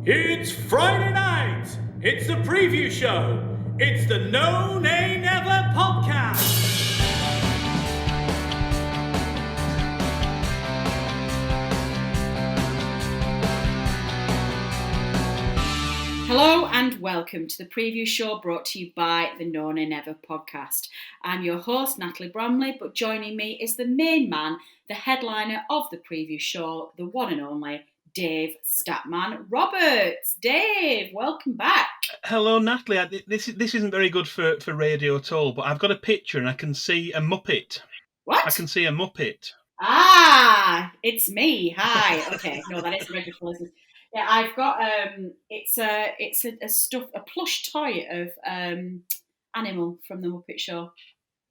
It's Friday night. It's the preview show. It's the No Nay Never podcast. Hello and welcome to the preview show brought to you by the No Nay Never podcast. I'm your host, Natalie Bromley, but joining me is the main man, the headliner of the preview show, the one and only Dave Statman Roberts. Dave, welcome back. Hello, Natalie. This isn't very good for radio at all, but I've got a picture and I can see a Muppet. What? I can see a Muppet. Ah, it's me. Hi. Okay, no, that is very good for listeners. Yeah, I've got it's a plush toy of animal from the Muppet Show.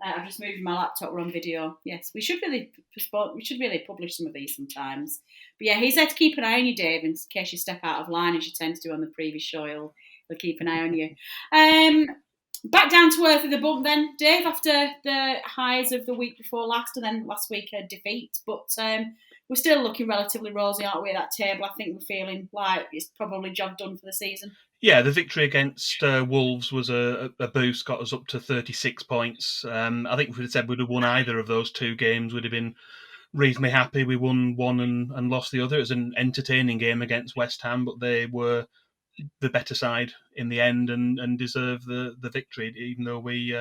I've just moved my laptop. We're on video. Yes, we should really publish some of these sometimes. But yeah, he's there to keep an eye on you, Dave, in case you step out of line, as you tend to do on the previous show. He'll keep an eye on you. Back down to earth with the bump then, Dave, after the highs of the week before last, and then last week a defeat. But we're still looking relatively rosy, aren't we, at that table? I think we're feeling like it's probably job done for the season. Yeah, the victory against Wolves was a boost, got us up to 36 points. I think if we'd said we'd have won either of those two games, we'd have been reasonably happy. We won one and lost the other. It was an entertaining game against West Ham, but they were the better side in the end and deserved the victory, even though we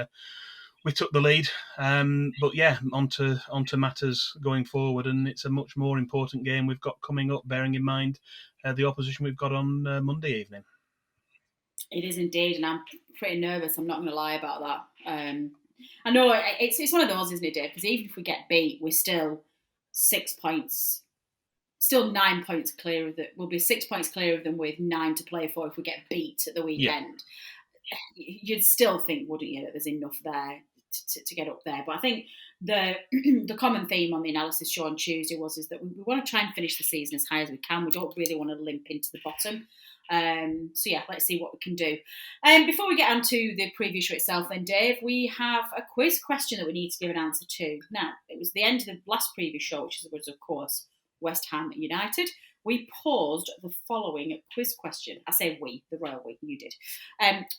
took the lead. But yeah, onto matters going forward, and it's a much more important game we've got coming up, bearing in mind the opposition we've got on Monday evening. It is indeed, and I'm pretty nervous. I'm not going to lie about that. I know it's one of those, isn't it, Dave? Because even if we get beat, we're still 6 points, still 9 points clear of that. We'll be 6 points clear of them with 9 to play for if we get beat at the weekend. Yeah. You'd still think, wouldn't you, that there's enough there to get up there. But I think the common theme on the analysis show on Tuesday was that we want to try and finish the season as high as we can. We don't really want to limp into the bottom. So yeah, let's see what we can do. Before we get on to the preview show itself then, Dave, we have a quiz question that we need to give an answer to. Now, it was the end of the last preview show, which was, of course, West Ham United. We posed the following quiz question. I say we, the royal we, you did.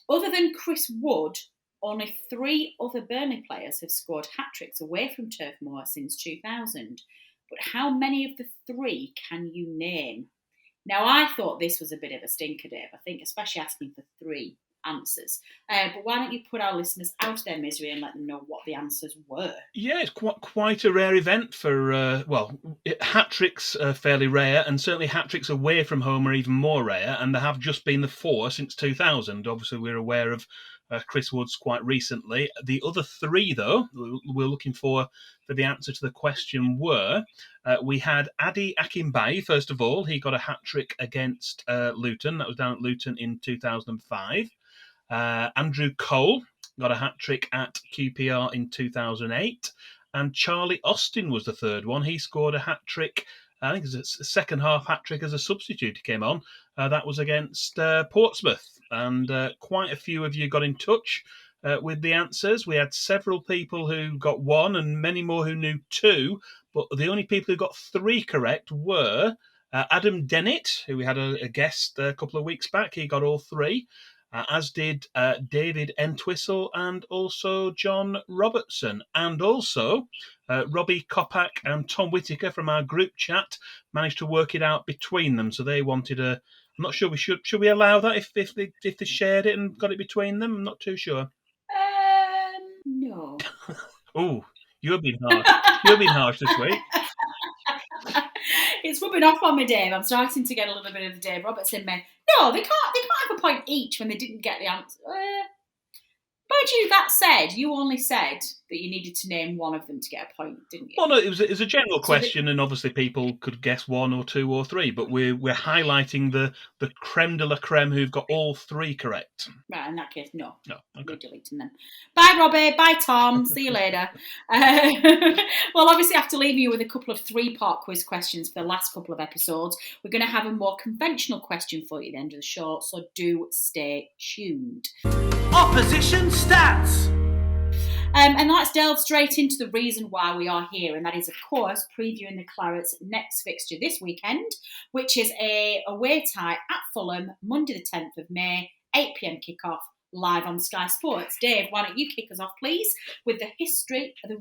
Other than Chris Wood, only 3 other Burnley players have scored hat-tricks away from Turf Moor since 2000. But how many of the 3 can you name? Now, I thought this was a bit of a stinker, Dave. I think especially asking for 3 answers. But why don't you put our listeners out of their misery and let them know what the answers were? Yeah, it's quite a rare event for, hat-tricks are fairly rare, and certainly hat-tricks away from home are even more rare, and there have just been the 4 since 2000. Obviously, we're aware of Chris Wood's quite recently. The other 3, though, we're looking for the answer to the question were, we had Adi Akinbaye, first of all. He got a hat-trick against Luton. That was down at Luton in 2005. Andrew Cole got a hat-trick at QPR in 2008. And Charlie Austin was the third one. He scored a hat-trick, I think it was a second-half hat-trick as a substitute. He came on. That was against Portsmouth. And quite a few of you got in touch with the answers. We had several people who got 1 and many more who knew 2. But the only people who got 3 correct were Adam Dennett, who we had a guest a couple of weeks back. He got all 3. As did David Entwistle and also John Robertson. And also Robbie Kopak and Tom Whittaker from our group chat managed to work it out between them. So they wanted I'm not sure we should we allow that if they shared it and got it between them? I'm not too sure. No. Oh, you're being harsh. You're being harsh this week. It's rubbing off on me, Dave. I'm starting to get a little bit of the Dave Roberts in me. No, they can't have a point each when they didn't get the answer. Mind you, that said, you only said that you needed to name one of them to get a point, didn't you? Well, no, it was a general question, and obviously people could guess 1 or 2 or 3, but we're highlighting the creme de la creme who've got all 3 correct. Right, in that case, no. No, okay. We're deleting them. Bye, Robbie. Bye, Tom. See you later. Well, obviously, after leaving you with a couple of 3-part quiz questions for the last couple of episodes, we're going to have a more conventional question for you at the end of the show, so do stay tuned. Opposition stats. And let's delve straight into the reason why we are here, and that is, of course, previewing the Clarets' next fixture this weekend, which is a away tie at Fulham, Monday the 10th of May, 8 p.m. kickoff, live on Sky Sports. Dave, why don't you kick us off, please, with the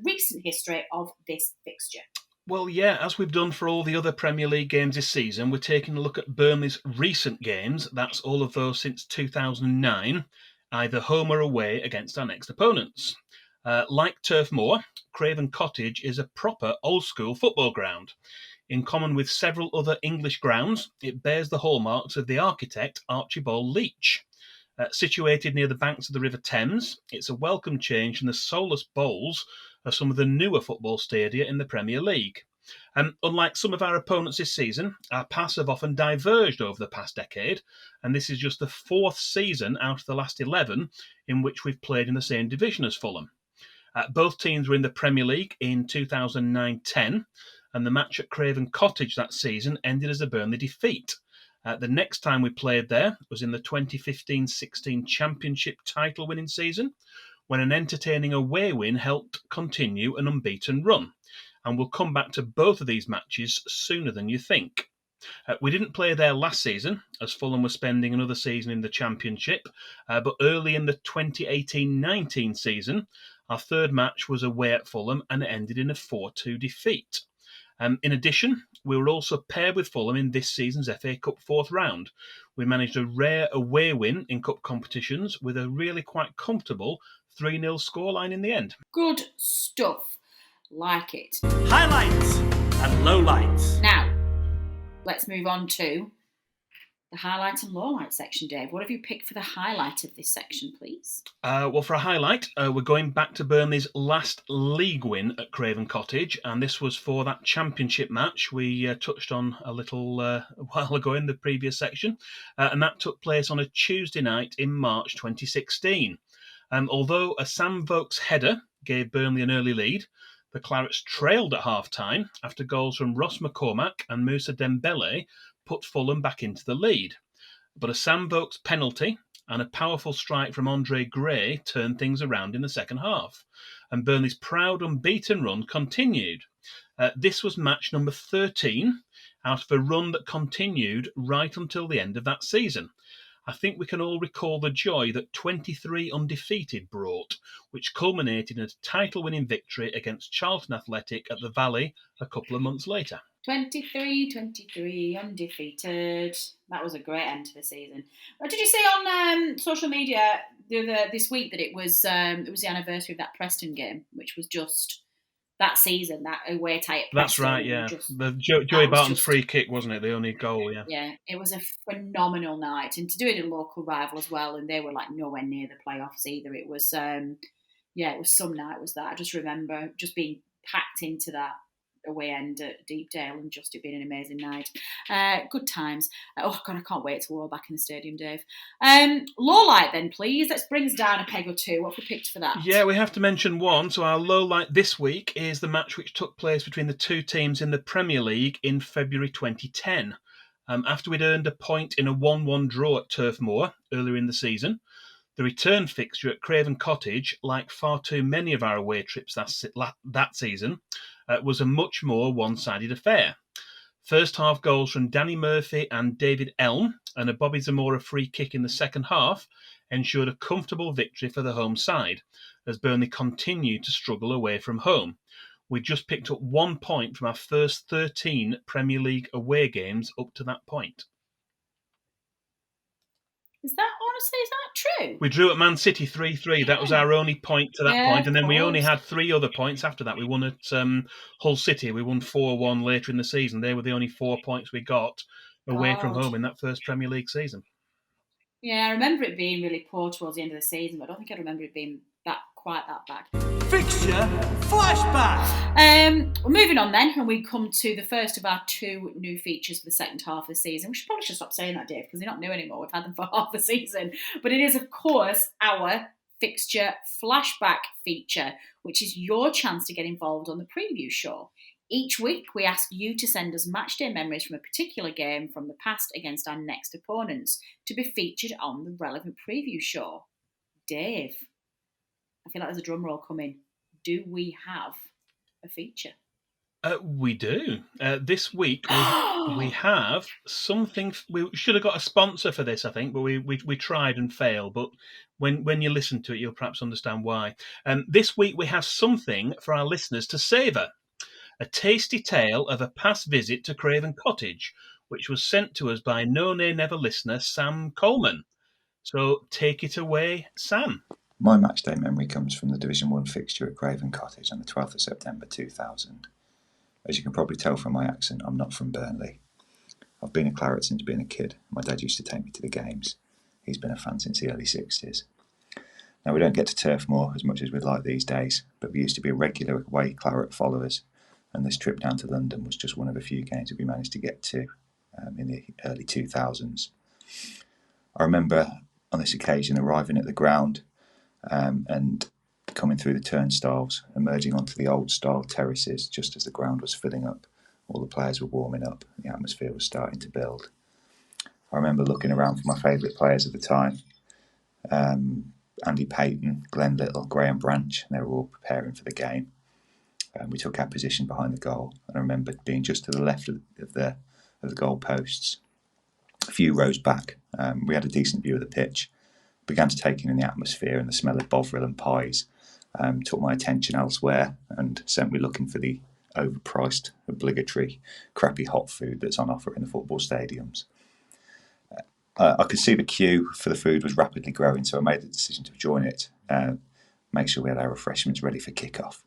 recent history of this fixture? Well, yeah, as we've done for all the other Premier League games this season, we're taking a look at Burnley's recent games. That's all of those since 2009, either home or away against our next opponents. Like Turf Moor, Craven Cottage is a proper old-school football ground. In common with several other English grounds, it bears the hallmarks of the architect Archibald Leach. Situated near the banks of the River Thames, it's a welcome change from the soulless bowls of some of the newer football stadia in the Premier League. Unlike some of our opponents this season, our paths have often diverged over the past decade, and this is just the fourth season out of the last 11 in which we've played in the same division as Fulham. Both teams were in the Premier League in 2009-10, and the match at Craven Cottage that season ended as a Burnley defeat. The next time we played there was in the 2015-16 Championship title-winning season, when an entertaining away win helped continue an unbeaten run. And we'll come back to both of these matches sooner than you think. We didn't play there last season, as Fulham was spending another season in the Championship, but early in the 2018-19 season, our third match was away at Fulham and it ended in a 4-2 defeat. In addition, we were also paired with Fulham in this season's FA Cup fourth round. We managed a rare away win in cup competitions with a really quite comfortable 3-0 scoreline in the end. Good stuff. Like it. Highlights and lowlights. Now, let's move on to the highlight and lowlight section, Dave. What have you picked for the highlight of this section, please? Well, for a highlight, we're going back to Burnley's last league win at Craven Cottage, and this was for that Championship match we touched on a little while ago in the previous section, and that took place on a Tuesday night in March 2016. Although a Sam Vokes header gave Burnley an early lead, the Clarets trailed at half-time after goals from Ross McCormack and Moussa Dembele put Fulham back into the lead. But a Sam Vokes penalty and a powerful strike from Andre Gray turned things around in the second half, and Burnley's proud unbeaten run continued. This was match number 13 out of a run that continued right until the end of that season. I think we can all recall the joy that 23 undefeated brought, which culminated in a title-winning victory against Charlton Athletic at the Valley a couple of months later. 23 undefeated. That was a great end to the season. Did you see on social media this week that it was the anniversary of that Preston game, which was just that season, that away tie at Preston? That's right, yeah. The Joey Barton's free kick, wasn't it? The only goal, yeah. Yeah, it was a phenomenal night. And to do it in a local rival as well, and they were like nowhere near the playoffs either. It was, it was some night, was that. I just remember just being packed into that away end at Deepdale and just it being an amazing night. Good times. Oh God, I can't wait till we're all back in the stadium, Dave. Low light then, please. Let's bring us down a peg or two. What have we picked for that? Yeah, we have to mention one. So our low light this week is the match which took place between the two teams in the Premier League in February 2010. After we'd earned a point in a 1-1 draw at Turf Moor earlier in the season, the return fixture at Craven Cottage, like far too many of our away trips that season, was a much more one-sided affair. First half goals from Danny Murphy and David Elm and a Bobby Zamora free kick in the second half ensured a comfortable victory for the home side, as Burnley continued to struggle away from home. We just picked up 1 point from our first 13 Premier League away games up to that point. Is that true? We drew at Man City 3-3. Yeah. That was our only point to that point. And then we only had 3 other points after that. We won at Hull City. We won 4-1 later in the season. They were the only 4 points we got away from home in that first Premier League season. Yeah, I remember it being really poor towards the end of the season, but I don't think I remember it being quite that bad. Fixture Flashback! We're moving on then, and we come to the first of our 2 new features for the second half of the season. We should probably stop saying that, Dave, because they're not new anymore. We've had them for half the season. But it is, of course, our Fixture Flashback feature, which is your chance to get involved on the preview show. Each week, we ask you to send us matchday memories from a particular game from the past against our next opponents to be featured on the relevant preview show. Dave, I feel like there's a drum roll coming. Do we have a feature? We do. This week we have something. We should have got a sponsor for this, I think, but we tried and failed. But when you listen to it, you'll perhaps understand why. This week we have something for our listeners to savour. A tasty tale of a past visit to Craven Cottage, which was sent to us by No Nay Never listener Sam Coleman. So take it away, Sam. My matchday memory comes from the Division 1 fixture at Craven Cottage on the 12th of September 2000. As you can probably tell from my accent, I'm not from Burnley. I've been a Clarets since being a kid. My dad used to take me to the games. He's been a fan since the early 60s. Now, we don't get to Turf Moor as much as we'd like these days, but we used to be regular away Claret followers, and this trip down to London was just one of a few games that we managed to get to in the early 2000s. I remember on this occasion arriving at the ground and coming through the turnstiles, emerging onto the old style terraces just as the ground was filling up. All the players were warming up, the atmosphere was starting to build. I remember looking around for my favourite players at the time, Andy Payton, Glenn Little, Graham Branch, and they were all preparing for the game. We took our position behind the goal, and I remember being just to the left of the goal posts. A few rows back, we had a decent view of the pitch. Began to take in the atmosphere, and the smell of bovril and pies took my attention elsewhere and sent me looking for the overpriced, obligatory, crappy hot food that's on offer in the football stadiums. I could see the queue for the food was rapidly growing, so I made the decision to join it, make sure we had our refreshments ready for kick-off.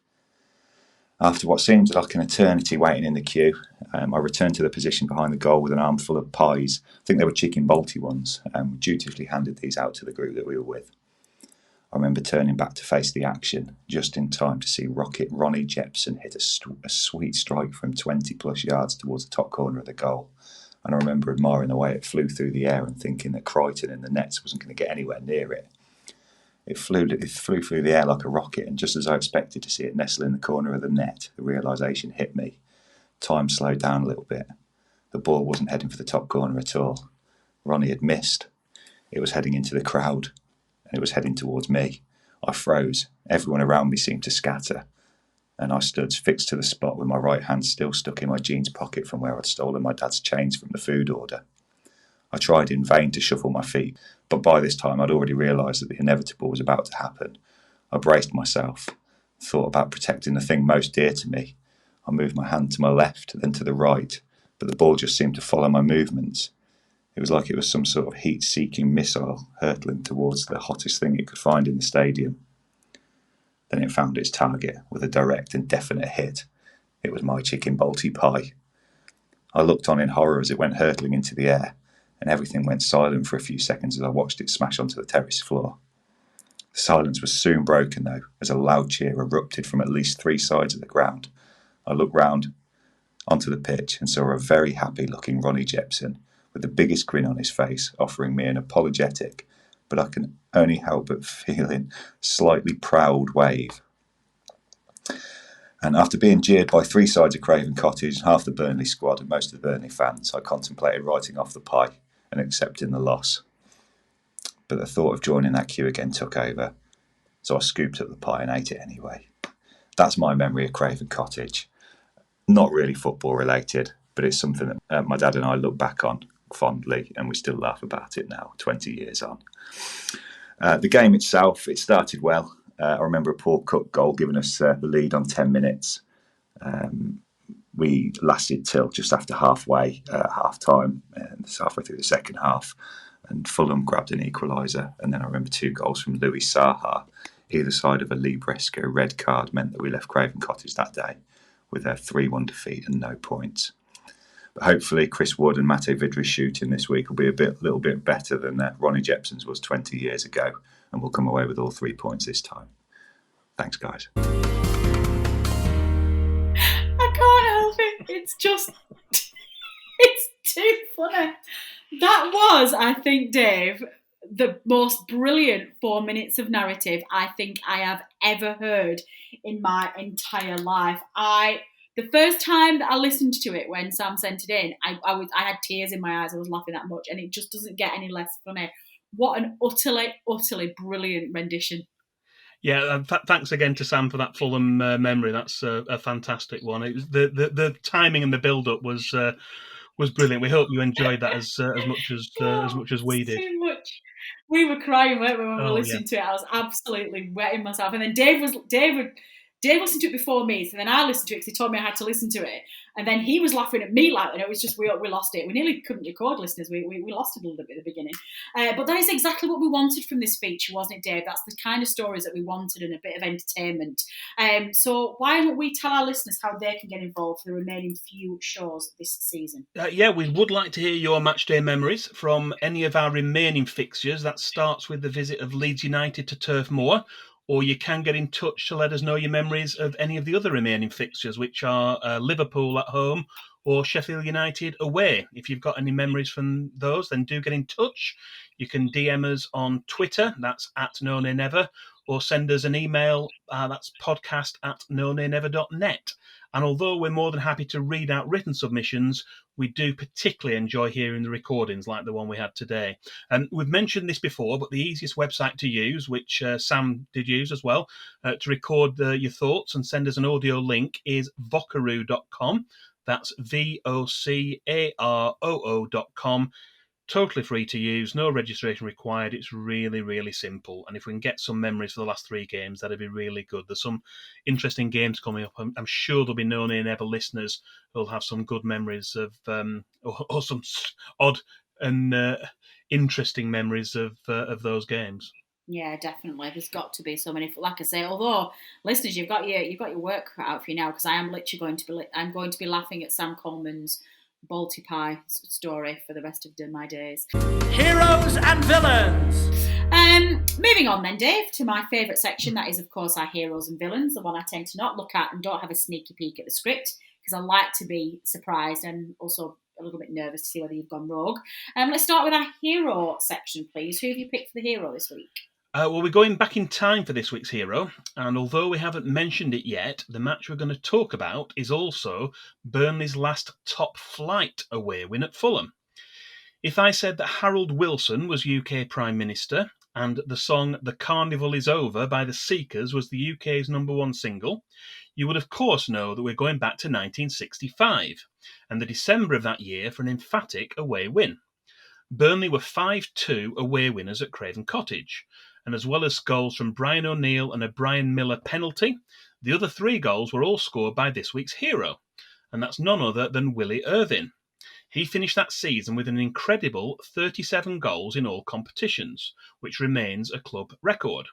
After what seemed like an eternity waiting in the queue, I returned to the position behind the goal with an armful of pies. I think they were chicken balti ones, and we dutifully handed these out to the group that we were with. I remember turning back to face the action just in time to see Rocket Ronnie Jepson hit a sweet strike from 20 plus yards towards the top corner of the goal. And I remember admiring the way it flew through the air and thinking that Crichton in the nets wasn't going to get anywhere near it. It flew through the air like a rocket, and just as I expected to see it nestle in the corner of the net, the realisation hit me. Time slowed down a little bit. The ball wasn't heading for the top corner at all. Ronnie had missed. It was heading into the crowd, and it was heading towards me. I froze. Everyone around me seemed to scatter, and I stood fixed to the spot with my right hand still stuck in my jeans pocket from where I'd stolen my dad's change from the food order. I tried in vain to shuffle my feet, but by this time I'd already realised that the inevitable was about to happen. I braced myself, thought about protecting the thing most dear to me. I moved my hand to my left, then to the right, but the ball just seemed to follow my movements. It was like it was some sort of heat-seeking missile hurtling towards the hottest thing it could find in the stadium. Then it found its target with a direct and definite hit. It was my chicken balti pie. I looked on in horror as it went hurtling into the air, and everything went silent for a few seconds as I watched it smash onto the terrace floor. The silence was soon broken, though, as a loud cheer erupted from at least 3 sides of the ground. I looked round onto the pitch and saw a very happy-looking Ronnie Jepson with the biggest grin on his face, offering me an apologetic, but I can only help but feeling slightly proud wave. And after being jeered by 3 sides of Craven Cottage, half the Burnley squad and most of the Burnley fans, I contemplated writing off the pie and accepting the loss. But the thought of joining that queue again took over, so I scooped up the pie and ate it anyway. That's my memory of Craven Cottage. Not really football related, but it's something that my dad and I look back on fondly, and we still laugh about it now, 20 years on. The game itself, it started well. I remember a Paul Cook goal giving us the lead on 10 minutes. We lasted till just after half time, and halfway through the second half, and Fulham grabbed an equaliser. And then I remember 2 goals from Louis Saha. Either side of a Lee Bresco red card meant that we left Craven Cottage that day with a 3-1 defeat and no points. But hopefully Chris Wood and Mate Vidri's shooting this week will be a little bit better than Ronnie Jepson's was 20 years ago, and we'll come away with all 3 points this time. Thanks, guys. I can't help it. It's just, it's too funny. That was, I think, Dave, the most brilliant 4 minutes of narrative I think I have ever heard in my entire life. The first time that I listened to it when Sam sent it in, I had tears in my eyes. I was laughing that much, and it just doesn't get any less funny. What an utterly, utterly brilliant rendition. Yeah, thanks again to Sam for that Fulham memory. That's a fantastic one. It was the timing and the build up was brilliant. We hope you enjoyed that as Oh, much as we did. too much. We were crying, weren't we, when we were Oh yeah. listening to it? I was absolutely wetting myself. And then Dave listened to it before me, so then I listened to it because he told me I had to listen to it. And then he was laughing at me and it was just we lost it. We nearly couldn't record, listeners. We lost it a little bit at the beginning. But that is exactly what we wanted from this feature, wasn't it, Dave? That's the kind of stories that we wanted and a bit of entertainment. So why don't we tell our listeners how they can get involved for the remaining few shows this season? Yeah, we would like to hear your matchday memories from any of our remaining fixtures. That starts with the visit of Leeds United to Turf Moor, or you can get in touch to let us know your memories of any of the other remaining fixtures, which are Liverpool at home or Sheffield United away. If you've got any memories from those, then do get in touch. You can DM us on Twitter, that's @NoNayNever, or send us an email, that's podcast@nonaynever.net. And although we're more than happy to read out written submissions, we do particularly enjoy hearing the recordings like the one we had today. And we've mentioned this before, but the easiest website to use, which Sam did use as well, to record your thoughts and send us an audio link is vocaroo.com. That's VOCAROO.com. Totally free to use, no registration required. It's really, really simple. And if we can get some memories for the last 3 games, that'd be really good. There's some interesting games coming up. I'm sure there'll be No Nay Never listeners who'll have some good memories of, or some odd and interesting memories of those games. Yeah, definitely. There's got to be so many. Like I say, although listeners, you've got your work cut out for you now, because I am literally going to be laughing at Sam Coleman's Balti Pie story for the rest of my days. Heroes and villains. Moving on then, Dave, to my favourite section. That is, of course, our heroes and villains, the one I tend to not look at and don't have a sneaky peek at the script, because I like to be surprised and also a little bit nervous to see whether you've gone rogue. Let's start with our hero section, please. Who have you picked for the hero this week? Well, we're going back in time for this week's hero, and although we haven't mentioned it yet, the match we're going to talk about is also Burnley's last top flight away win at Fulham. If I said that Harold Wilson was UK Prime Minister and the song The Carnival Is Over by the Seekers was the UK's #1 single, you would of course know that we're going back to 1965 and the December of that year for an emphatic away win. Burnley were 5-2 away winners at Craven Cottage, and as well as goals from Brian O'Neill and a Brian Miller penalty, the other 3 goals were all scored by this week's hero, and that's none other than Willie Irvine. He finished that season with an incredible 37 goals in all competitions, which remains a club record.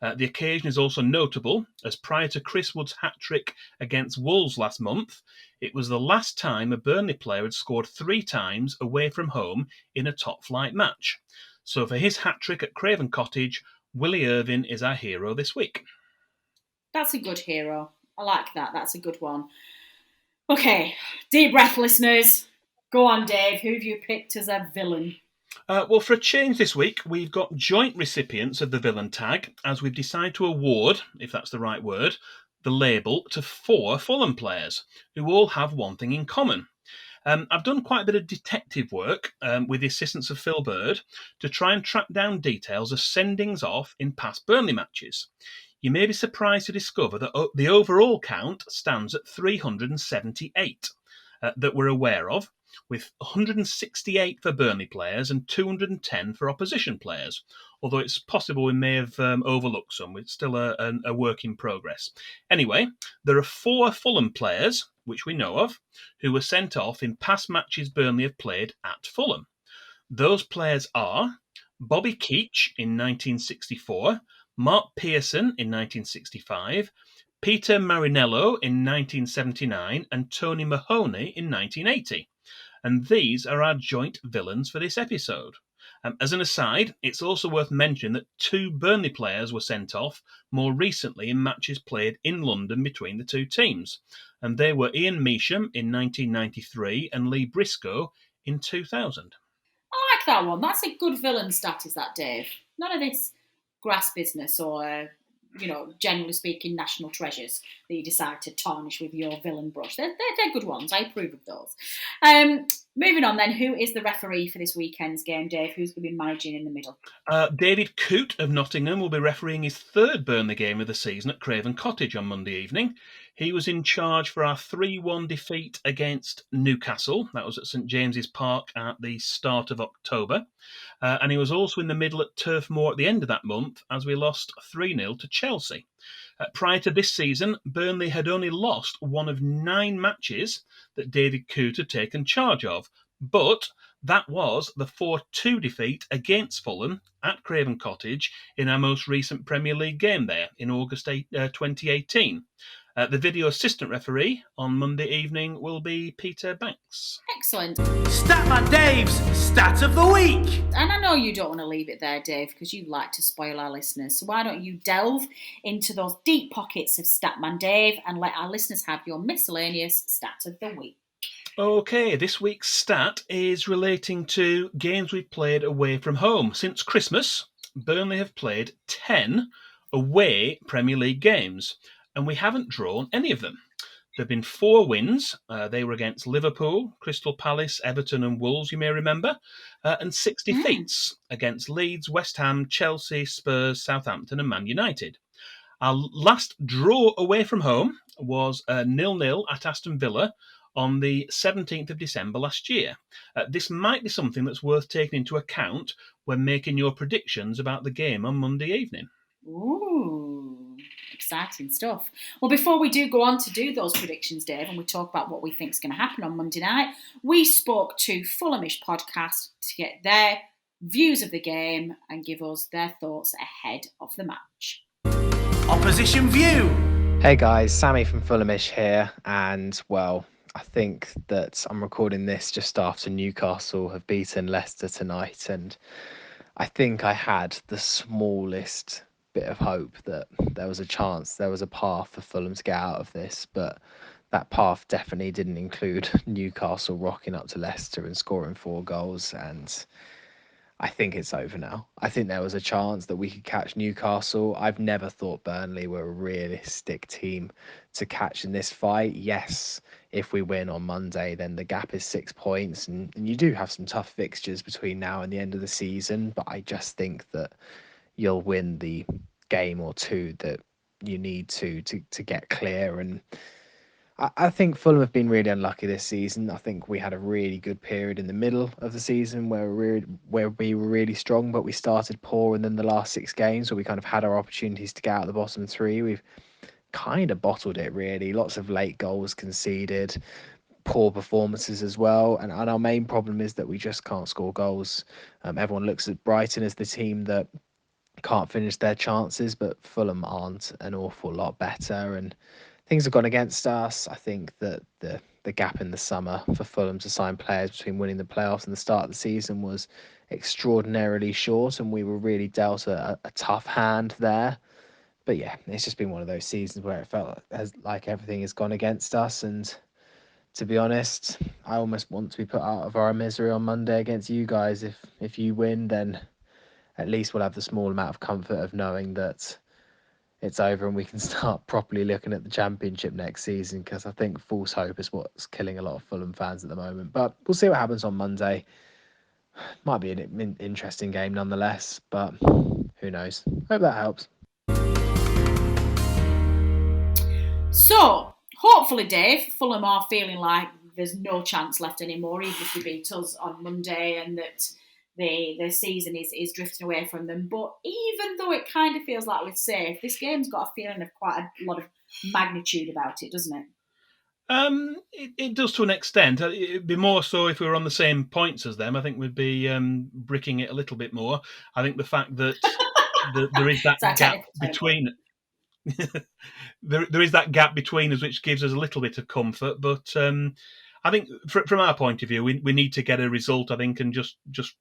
The occasion is also notable, as prior to Chris Wood's hat-trick against Wolves last month, it was the last time a Burnley player had scored 3 times away from home in a top-flight match. So for his hat-trick at Craven Cottage, Willie Irvine is our hero this week. That's a good hero. I like that. That's a good one. Okay, deep breath, listeners. Go on, Dave. Who have you picked as a villain? Well, for a change this week, we've got joint recipients of the villain tag, as we've decided to award, if that's the right word, the label to 4 Fulham players, who all have one thing in common. I've done quite a bit of detective work with the assistance of Phil Bird to try and track down details of sendings off in past Burnley matches. You may be surprised to discover that the overall count stands at 378 that we're aware of, with 168 for Burnley players and 210 for opposition players, although it's possible we may have overlooked some. It's still a work in progress. Anyway, there are 4 Fulham players, which we know of, who were sent off in past matches Burnley have played at Fulham. Those players are Bobby Keach in 1964, Mark Pearson in 1965, Peter Marinello in 1979, and Tony Mahoney in 1980. And these are our joint villains for this episode. As an aside, it's also worth mentioning that 2 Burnley players were sent off more recently in matches played in London between the 2 teams, and they were Ian Measham in 1993 and Lee Briscoe in 2000. I like that one. That's a good villain stat, is that, Dave? None of this grass business or generally speaking, national treasures that you decide to tarnish with your villain brush. They're good ones. I approve of those. Moving on then, who is the referee for this weekend's game, Dave? Who's going to be managing in the middle? David Coote of Nottingham will be refereeing his third Burnley game of the season at Craven Cottage on Monday evening. He was in charge for our 3-1 defeat against Newcastle. That was at St James's Park at the start of October. And he was also in the middle at Turf Moor at the end of that month as we lost 3-0 to Chelsea. Prior to this season, Burnley had only lost one of 9 matches that David Coote had taken charge of. But that was the 4-2 defeat against Fulham at Craven Cottage in our most recent Premier League game there in August 2018. The video assistant referee on Monday evening will be Peter Banks. Excellent. Statman Dave's Stat of the Week. And I know you don't want to leave it there, Dave, because you like to spoil our listeners. So why don't you delve into those deep pockets of Statman Dave and let our listeners have your miscellaneous Stat of the Week. Okay, this week's stat is relating to games we've played away from home. Since Christmas, Burnley have played 10 away Premier League games, and we haven't drawn any of them. There have been 4 wins. They were against Liverpool, Crystal Palace, Everton and Wolves, you may remember, and 6 defeats against Leeds, West Ham, Chelsea, Spurs, Southampton and Man United. Our last draw away from home was 0-0 at Aston Villa on the 17th of December last year. This might be something that's worth taking into account when making your predictions about the game on Monday evening. Ooh, exciting stuff. Well, before we do go on to do those predictions, Dave, and we talk about what we think is going to happen on Monday night, we spoke to Fulhamish Podcast to get their views of the game and give us their thoughts ahead of the match. Opposition View. Hey guys, Sammy from Fulhamish here, and well, I think that I'm recording this just after Newcastle have beaten Leicester tonight, and I think I had the smallest bit of hope that there was a chance, there was a path for Fulham to get out of this, but that path definitely didn't include Newcastle rocking up to Leicester and scoring 4 goals, and I think it's over now. I think there was a chance that we could catch Newcastle. I've never thought Burnley were a realistic team to catch in this fight. Yes, if we win on Monday, then the gap is 6 points. And you do have some tough fixtures between now and the end of the season. But I just think that you'll win the game or 2 that you need to get clear. And I think Fulham have been really unlucky this season. I think we had a really good period in the middle of the season where we were really strong, but we started poor. And then the last 6 games where we kind of had our opportunities to get out of the bottom 3, we've kind of bottled it, really. Lots of late goals conceded, poor performances as well. And our main problem is that we just can't score goals. Everyone looks at Brighton as the team that can't finish their chances, but Fulham aren't an awful lot better. And things have gone against us. I think that the gap in the summer for Fulham to sign players between winning the playoffs and the start of the season was extraordinarily short, and we were really dealt a tough hand there. But yeah, it's just been one of those seasons where it felt like everything has gone against us. And to be honest, I almost want to be put out of our misery on Monday against you guys. If you win, then at least we'll have the small amount of comfort of knowing that it's over and we can start properly looking at the Championship next season, because I think false hope is what's killing a lot of Fulham fans at the moment. But we'll see what happens on Monday. Might be an interesting game nonetheless, but who knows? Hope that helps. So, hopefully, Dave, Fulham are feeling like there's no chance left anymore, even if they beat us on Monday, and that the season is drifting away from them. But even though it kind of feels like we're safe, this game's got a feeling of quite a lot of magnitude about it, doesn't it? It does to an extent. It'd be more so if we were on the same points as them. I think we'd be bricking it a little bit more. I think the fact that there is that gap between... there is that gap between us, which gives us a little bit of comfort. But I think from our point of view, we need to get a result, I think, and just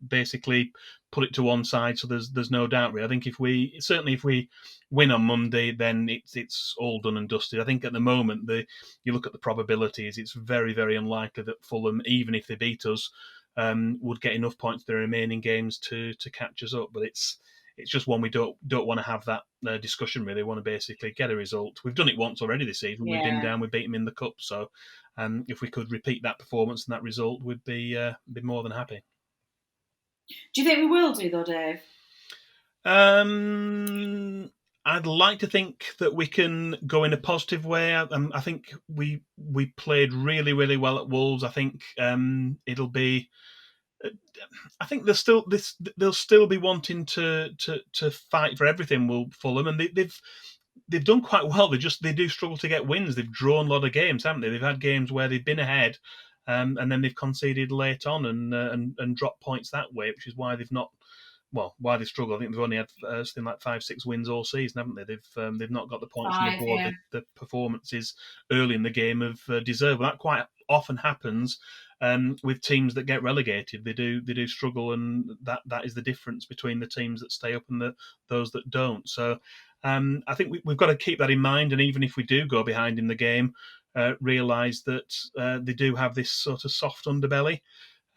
basically put it to one side. So there's no doubt, really. I think if we win on Monday, then it's all done and dusted. I think at the moment, you look at the probabilities, it's very, very unlikely that Fulham, even if they beat us, would get enough points for the remaining games to catch us up. But it's just one we don't want to have that discussion. Really, we want to basically get a result. We've done it once already this season. We've been down, we beat them in the cup. So if we could repeat that performance and that result, we'd be more than happy. Do you think we will do though, Dave? I'd like to think that we can go in a positive way. I think we played really, really well at Wolves. I think it'll be. I think they'll still be wanting to fight for everything. Fulham, and they've done quite well. They do struggle to get wins. They've drawn a lot of games, haven't they? They've had games where they've been ahead, and then they've conceded late on and dropped points that way, which is why they've not. Well, why they struggle, I think they've only had something like 5-6 wins all season, haven't they? They've not got the points on the board. Yeah. The performances early in the game have deserved. Well, that quite often happens with teams that get relegated. They do struggle, and that is the difference between the teams that stay up and those that don't. So I think we've got to keep that in mind. And even if we do go behind in the game, realise that they do have this sort of soft underbelly.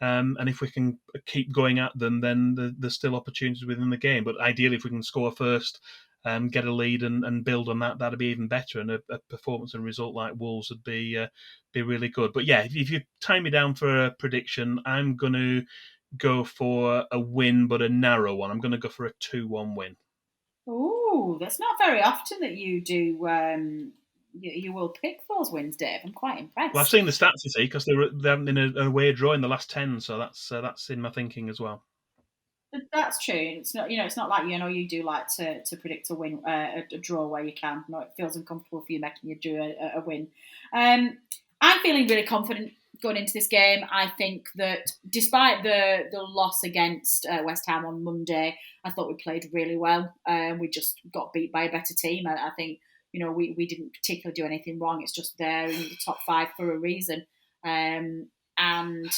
And if we can keep going at them, then there's still opportunities within the game. But ideally, if we can score first, get a lead and build on that, that'd be even better. And a performance and result like Wolves would be really good. But yeah, if you tie me down for a prediction, I'm going to go for a win, but a narrow one. I'm going to go for a 2-1 win. Ooh, that's not very often that you do. You will pick those wins, Dave. I'm quite impressed. Well, I've seen the stats, you see, because they haven't been an away draw in the last 10, so that's in my thinking as well. That's true. It's not, it's not like you do like to predict a win, a draw where you can. No, it feels uncomfortable for you making you do a win. I'm feeling really confident going into this game. I think that despite the loss against West Ham on Monday, I thought we played really well. We just got beat by a better team. I think. We didn't particularly do anything wrong. It's just there in the top 5 for a reason. And I'm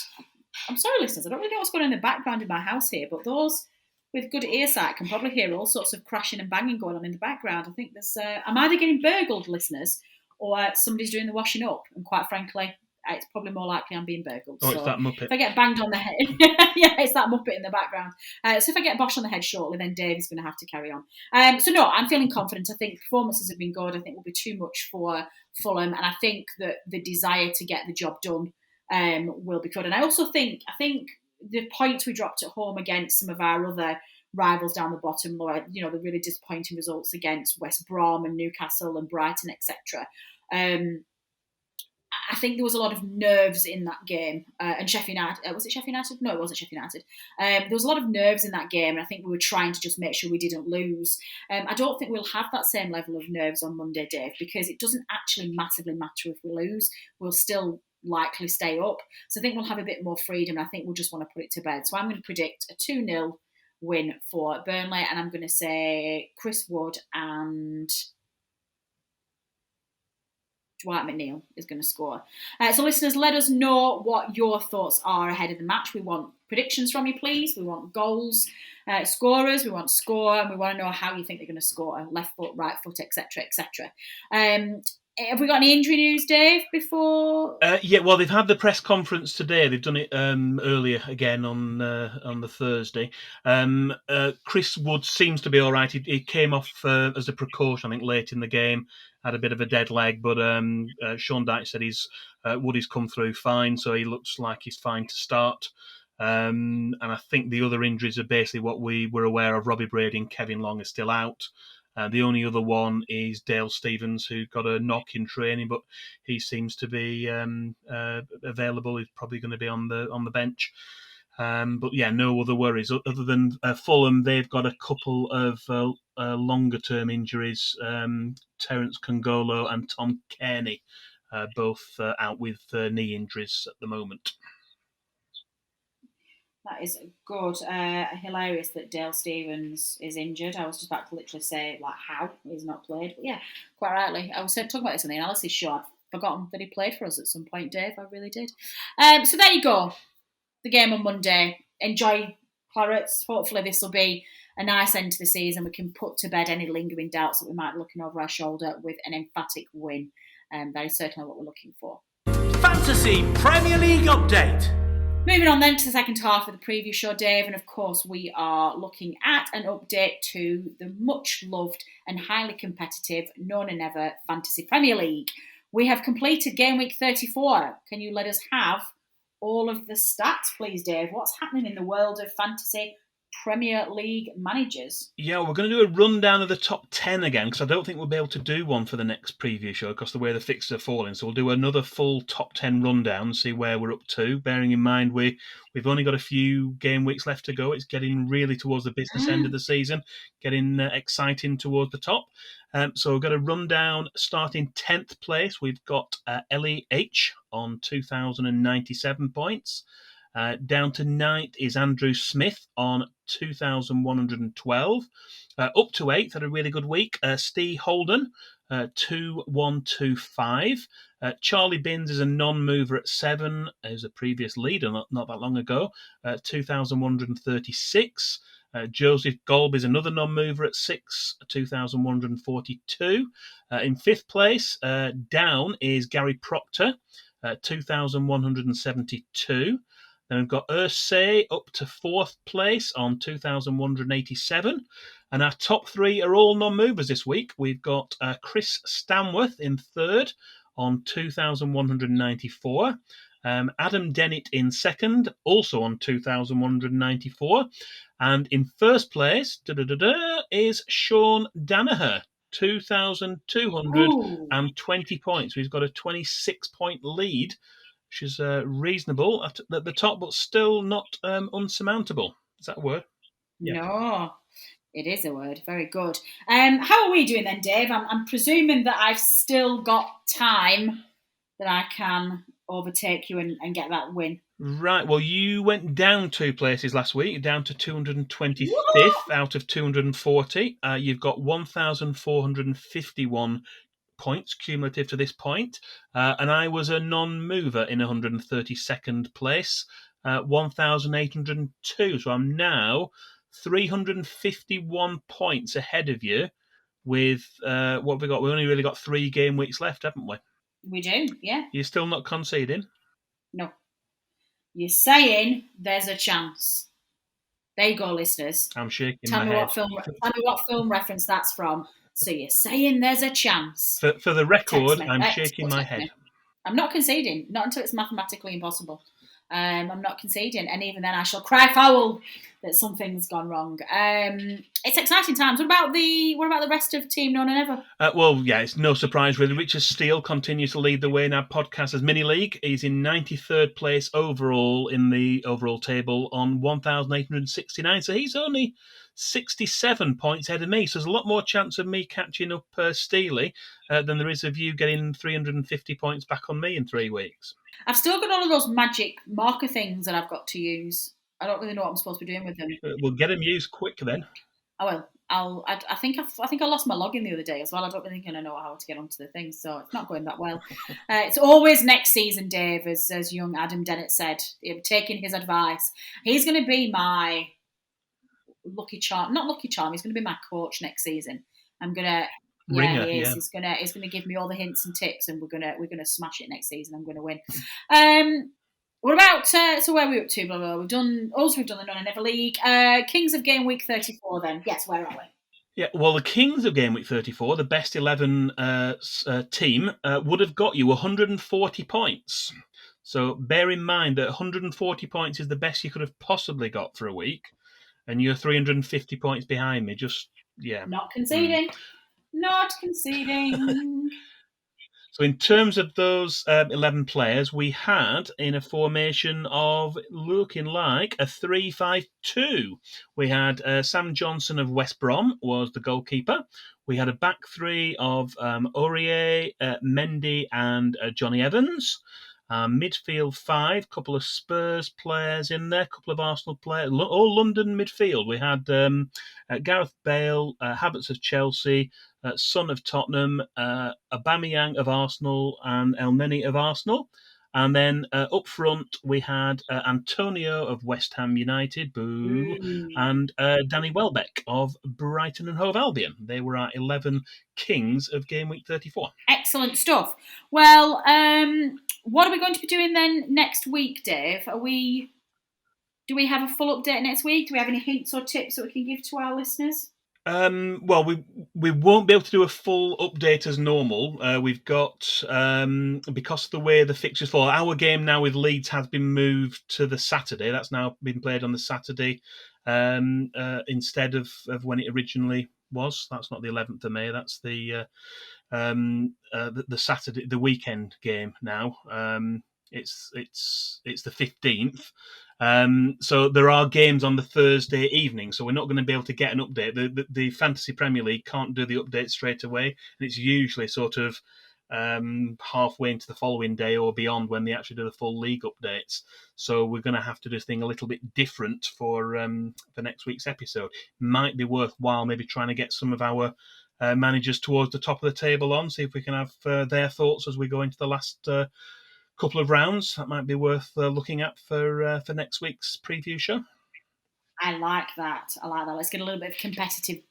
sorry, listeners, I don't really know what's going on in the background in my house here, but those with good earsight can probably hear all sorts of crashing and banging going on in the background. I think there's I'm either getting burgled, listeners, or somebody's doing the washing up. And quite frankly, it's probably more likely I'm being burgled. Oh, so it's that Muppet. If I get banged on the head, yeah, it's that Muppet in the background. So if I get bosh on the head shortly, then Dave is going to have to carry on. So no, I'm feeling confident. I think performances have been good. I think it will be too much for Fulham, and I think that the desire to get the job done will be good. And I also think the points we dropped at home against some of our other rivals down the bottom, the really disappointing results against West Brom and Newcastle and Brighton, etc. I think there was a lot of nerves in that game. And Sheffield United, was it Sheffield United? No, it wasn't Sheffield United. There was a lot of nerves in that game, and I think we were trying to just make sure we didn't lose. I don't think we'll have that same level of nerves on Monday, Dave, because it doesn't actually massively matter if we lose. We'll still likely stay up. So I think we'll have a bit more freedom, and I think we'll just want to put it to bed. So I'm going to predict a 2-0 win for Burnley, and I'm going to say Chris Wood and Dwight McNeil is going to score. So listeners, let us know what your thoughts are ahead of the match. We want predictions from you, please. We want goals, scorers, we want score, and we want to know how you think they're going to score. Left foot, right foot, etc., etc. Have we got any injury news, Dave, before? Yeah, well, they've had the press conference today. They've done it earlier again on the Thursday. Chris Wood seems to be all right. He came off as a precaution, I think, late in the game. Had a bit of a dead leg, but Sean Dyche said Woody's come through fine, so he looks like he's fine to start. And I think the other injuries are basically what we were aware of. Robbie Brady and Kevin Long are still out. The only other one is Dale Stevens, who got a knock in training, but he seems to be available. He's probably going to be on the bench. But yeah, no other worries other than Fulham. They've got a couple of longer-term injuries. Terence Kongolo and Tom Kearney, both out with knee injuries at the moment. That is good. Hilarious that Dale Stevens is injured. I was just about to literally say, how he's not played. But yeah, quite rightly. I was talking about this on the analysis show. I'd forgotten that he played for us at some point, Dave. I really did. So there you go. The game on Monday. Enjoy Clarets. Hopefully this will be a nice end to the season. We can put to bed any lingering doubts that we might be looking over our shoulder with an emphatic win. That is certainly what we're looking for. Fantasy Premier League update. Moving on then to the second half of the preview show, Dave, and of course we are looking at an update to the much loved and highly competitive Known and Never Fantasy Premier League. We have completed game week 34. Can you let us have all of the stats, please, Dave? What's happening in the world of fantasy Premier League managers? Yeah, we're going to do a rundown of the top 10 again, because I don't think we'll be able to do one for the next preview show because of the way the fixtures are falling. So we'll do another full top 10 rundown and see where we're up to, bearing in mind we've only got a few game weeks left to go. It's getting really towards the business end of the season, getting exciting towards the top. So we've got a rundown starting 10th place. We've got Ellie H on 2,097 points. Down to 9th is Andrew Smith on 2,112. Up to 8th, had a really good week. Steve Holden, 2,125. Charlie Binns is a non-mover at 7, as a previous leader not that long ago, 2,136. Joseph Golb is another non-mover at 6, 2,142. In 5th place, down is Gary Proctor, 2,172. Then we've got Ursay up to 4th place on 2,187. And our top 3 are all non-movers this week. We've got Chris Stanworth in 3rd on 2,194. Adam Dennett in 2nd, also on 2,194. And in 1st place is Sean Danaher, 2,220 points. He's got a 26-point lead, which is reasonable at the top, but still not unsurmountable. Is that a word? Yeah. No, it is a word. Very good. How are we doing then, Dave? I'm presuming that I've still got time that I can overtake you and get that win. Right. Well, you went down 2 places last week, down to 225th out of 240. You've got 1,451 points cumulative to this point, and I was a non-mover in 132nd place, 1,802. So I'm now 351 points ahead of you. With what have we got? We only really got 3 game weeks left, haven't we? We do, yeah. You're still not conceding? No. You're saying there's a chance. There you go, listeners. I'm shaking Tell my me head. Tell me what film reference that's from. So you're saying there's a chance. For the record, I'm shaking my head. I'm not conceding, not until it's mathematically impossible. I'm not conceding, and even then I shall cry foul that something's gone wrong. It's exciting times. What about the rest of Team Known and Never? Well, yeah, it's no surprise really. Richard Steele continues to lead the way in our podcasters mini league. He's in 93rd place overall in the overall table on 1,869. So he's only 67 points ahead of me. So there's a lot more chance of me catching up Steely than there is of you getting 350 points back on me in 3 weeks. I've still got all of those magic marker things that I've got to use. I don't really know what I'm supposed to be doing with them. We'll get them used quick then. I will. I think I lost my login the other day as well. I don't really think I know how to get onto the thing, so it's not going that well. It's always next season, Dave, as young Adam Dennett said, taking his advice. He's going to be my lucky charm. Not lucky charm. He's going to be my coach next season. I'm gonna. Ringer, he is. Yeah. He's gonna give me all the hints and tips, and we're gonna smash it next season. I'm gonna win. What about so where are we up to? Blah, blah, blah. We've done the Known and Never League. Kings of Game Week 34. Then yes, where are we? Yeah, well, the Kings of Game Week 34, the best 11 team, would have got you 140 points. So bear in mind that 140 points is the best you could have possibly got for a week, and you're 350 points behind me. Not conceding. Not conceding. So in terms of those 11 players, we had in a formation of looking like a 3-5-2. We had Sam Johnson of West Brom was the goalkeeper. We had a back 3 of Aurier, Mendy and Johnny Evans. Midfield 5, couple of Spurs players in there, couple of Arsenal players, all London midfield. We had Gareth Bale, Havertz of Chelsea, Son of Tottenham, Aubameyang of Arsenal, and El Neni of Arsenal. And then up front, we had Antonio of West Ham United, boo, and Danny Welbeck of Brighton and Hove Albion. They were our 11 Kings of Game Week 34. Excellent stuff. Well, what are we going to be doing then next week, Dave? Are we Do we have a full update next week? Do we have any hints or tips that we can give to our listeners? Well, we won't be able to do a full update as normal. We've got because of the way the fixtures fall. Our game now with Leeds has been moved to the Saturday. That's now been played on the Saturday instead of when it originally was. That's not the 11th of May. That's the Saturday, the weekend game now. It's the 15th. So there are games on the Thursday evening, so we're not going to be able to get an update. The Fantasy Premier League can't do the update straight away, and it's usually sort of halfway into the following day or beyond when they actually do the full league updates. So we're going to have to do this thing a little bit different for next week's episode. Might be worthwhile maybe trying to get some of our managers towards the top of the table on, see if we can have their thoughts as we go into the last couple of rounds. That might be worth looking at for next week's preview show. I like that. Let's get a little bit of competitive.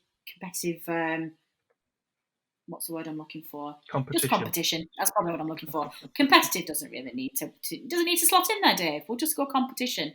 What's the word I'm looking for? Competition. Just competition. That's probably what I'm looking for. Competitive doesn't really need to slot in there, Dave. We'll just go competition.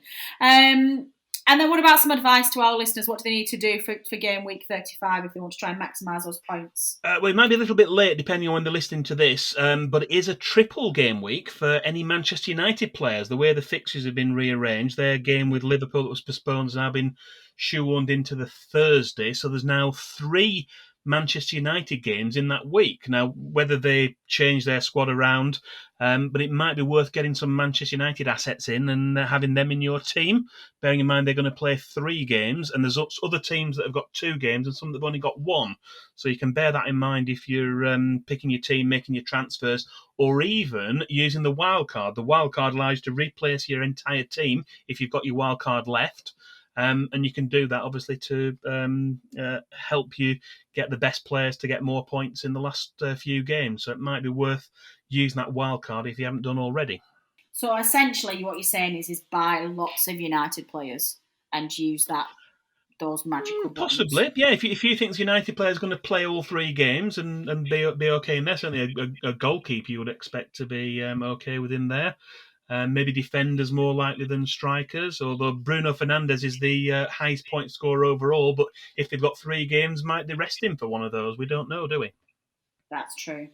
And then what about some advice to our listeners? What do they need to do for game week 35 if they want to try and maximise those points? Well, it might be a little bit late depending on when they're listening to this, but it is a triple game week for any Manchester United players. The way the fixtures have been rearranged, their game with Liverpool that was postponed has now been shoehorned into the Thursday. So there's now 3 Manchester United games in that week. Now, whether they change their squad around, but it might be worth getting some Manchester United assets in and having them in your team, bearing in mind they're going to play 3 games, and there's other teams that have got 2 games and some that have only got 1. So you can bear that in mind if you're picking your team, making your transfers, or even using the wild card. The wild card allows you to replace your entire team if you've got your wild card left. And you can do that, obviously, to help you get the best players to get more points in the last few games. So it might be worth using that wild card if you haven't done already. So essentially what you're saying is buy lots of United players and use those magical buttons. Possibly, yeah. If you think the United player is going to play all 3 games and be okay in there, certainly a goalkeeper you would expect to be okay within there. Maybe defenders more likely than strikers, although Bruno Fernandes is the highest point scorer overall. But if they've got 3 games, might they rest him for one of those? We don't know, do we? That's true.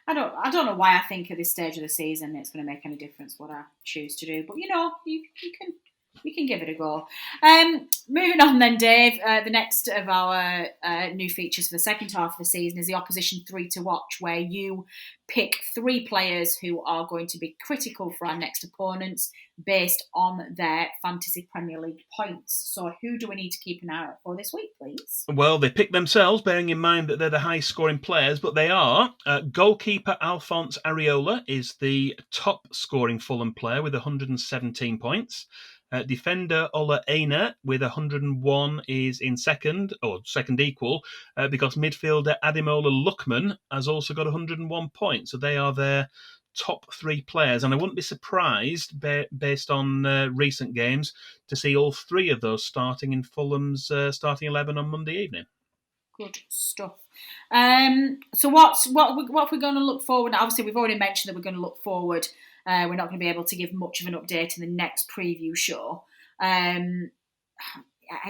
I don't know why I think at this stage of the season it's going to make any difference what I choose to do. But you can give it a go. Moving on then, Dave. The next of our new features for the second half of the season is the Opposition 3 to Watch, where you pick 3 players who are going to be critical for our next opponents based on their Fantasy Premier League points. So who do we need to keep an eye out for this week, please? Well, they pick themselves, bearing in mind that they're the highest scoring players, but they are. Goalkeeper Alphonse Areola is the top scoring Fulham player with 117 points. Defender Ola Aina with 101 is in second equal, because midfielder Ademola Lookman has also got 101 points. So they are their top 3 players. And I wouldn't be surprised, based on recent games, to see all 3 of those starting in Fulham's starting 11 on Monday evening. Good stuff. So what we're going to look forward? Obviously, we've already mentioned that we're going to look forward. We're not going to be able to give much of an update in the next preview show.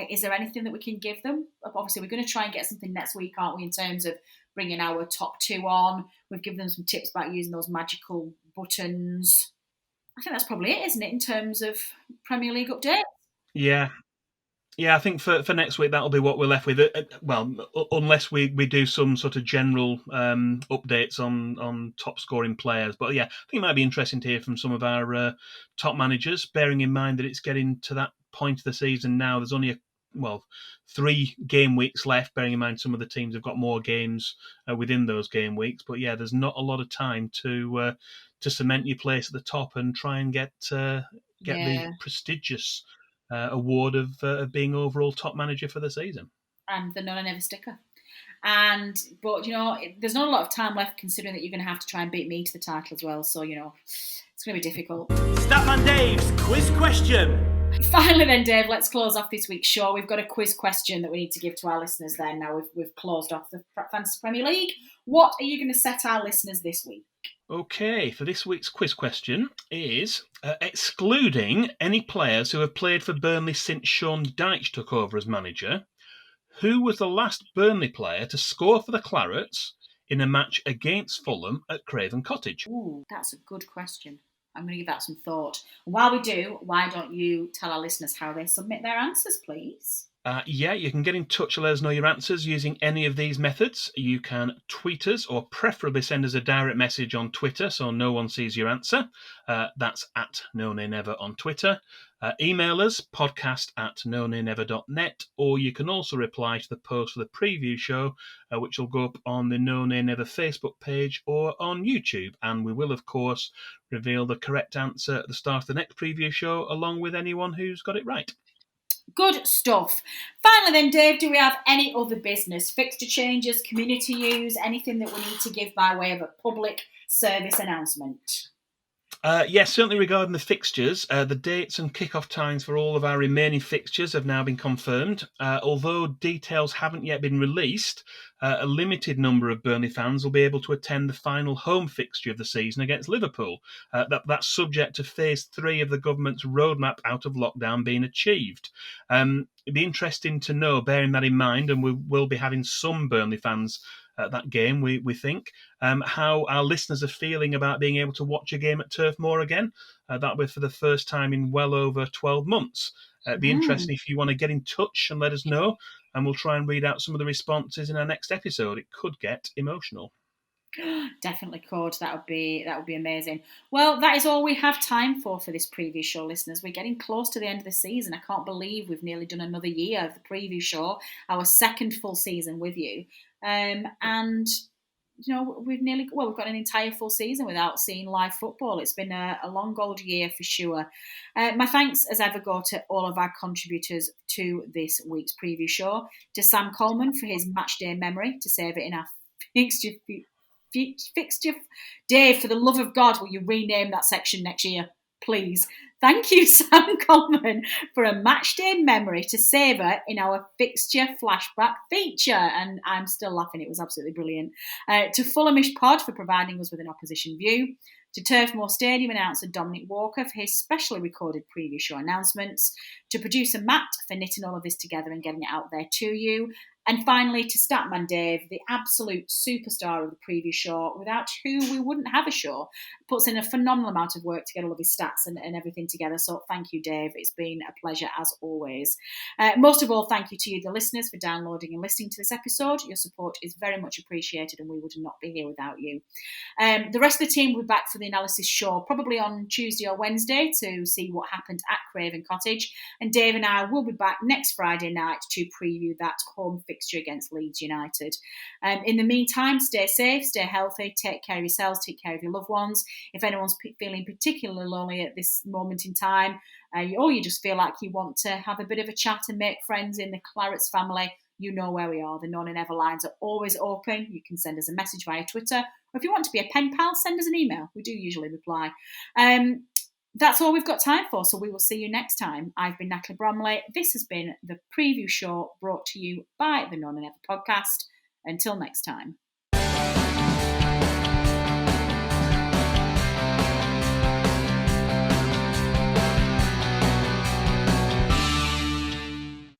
Is there anything that we can give them? Obviously, we're going to try and get something next week, aren't we, in terms of bringing our top 2 on. We've given them some tips about using those magical buttons. I think that's probably it, isn't it, in terms of Premier League updates? Yeah, I think for next week, that'll be what we're left with. Well, unless we do some sort of general updates on top scoring players. But yeah, I think it might be interesting to hear from some of our top managers, bearing in mind that it's getting to that point of the season now. There's only 3 game weeks left, bearing in mind some of the teams have got more games within those game weeks. But yeah, there's not a lot of time to cement your place at the top and try and get the prestigious award of being overall top manager for the season. And the none never sticker. But there's not a lot of time left, considering that you're going to have to try and beat me to the title as well. So it's going to be difficult. Statman Dave's quiz question. Finally then, Dave, let's close off this week's show. We've got a quiz question that we need to give to our listeners then. Now we've closed off the Fantasy Premier League. What are you going to set our listeners this week? Okay, for this week's quiz question is, excluding any players who have played for Burnley since Sean Dyche took over as manager, who was the last Burnley player to score for the Clarets in a match against Fulham at Craven Cottage? Ooh, that's a good question. I'm going to give that some thought. While we do, why don't you tell our listeners how they submit their answers, please? Yeah, you can get in touch and let us know your answers using any of these methods. You can tweet us or preferably send us a direct message on Twitter so no one sees your answer. That's at NoNayNever on Twitter. Email us, podcast@nonaynever.net, or you can also reply to the post for the preview show, which will go up on the No Nay Never Facebook page or on YouTube. And we will, of course, reveal the correct answer at the start of the next preview show, along with anyone who's got it right. Good stuff. Finally then, Dave, do we have any other business? Fixture changes, community use, anything that we need to give by way of a public service announcement? Yes, certainly regarding the fixtures, the dates and kick-off times for all of our remaining fixtures have now been confirmed. Although details haven't yet been released, a limited number of Burnley fans will be able to attend the final home fixture of the season against Liverpool. That's subject to phase 3 of the government's roadmap out of lockdown being achieved. It'd be interesting to know, bearing that in mind, and we will be having some Burnley fans at that game, we think, how our listeners are feeling about being able to watch a game at Turf Moor again. That way for the first time in well over 12 months. It'd be interesting if you want to get in touch and let us know, and we'll try and read out some of the responses in our next episode. It could get emotional. Definitely could. That would be amazing. Well, that is all we have time for this preview show, listeners. We're getting close to the end of the season. I can't believe we've nearly done another year of the preview show, our second full season with you. And you know, we've got an entire full season without seeing live football. It's been a long old year for sure. My thanks as ever go to all of our contributors to this week's preview show. To Sam Coleman for his match day memory to save it in our fixture. Dave, for the love of God, will you rename that section next year, please? Thank you, Sam Coleman, for a matchday memory to savour in our Fixture Flashback feature. And I'm still laughing, it was absolutely brilliant. To Fulhamish Pod for providing us with an opposition view. To Turf Moor Stadium announcer Dominic Walker for his specially recorded preview show announcements. To producer Matt for knitting all of this together and getting it out there to you. And finally, to Statman Dave, the absolute superstar of the preview show, without who we wouldn't have a show. Puts in a phenomenal amount of work to get all of his stats and everything together. So thank you, Dave. It's been a pleasure as always. Most of all, thank you to you, the listeners, for downloading and listening to this episode. Your support is very much appreciated and we would not be here without you. The rest of the team will be back for the analysis show, probably on Tuesday or Wednesday, to see what happened at Craven Cottage. And Dave and I will be back next Friday night to preview that home fixture against Leeds United. In the meantime, stay safe, stay healthy, take care of yourselves, take care of your loved ones. If anyone's feeling particularly lonely at this moment in time, or you just feel like you want to have a bit of a chat and make friends in the Clarets family, you know where we are. The No Nay Never lines are always open. You can send us a message via Twitter, or if you want to be a pen pal, send us an email. We do usually reply. That's all we've got time for, so we will see you next time. I've been Natalie Bromley. This has been the preview show brought to you by the No Nay Never podcast. Until next time.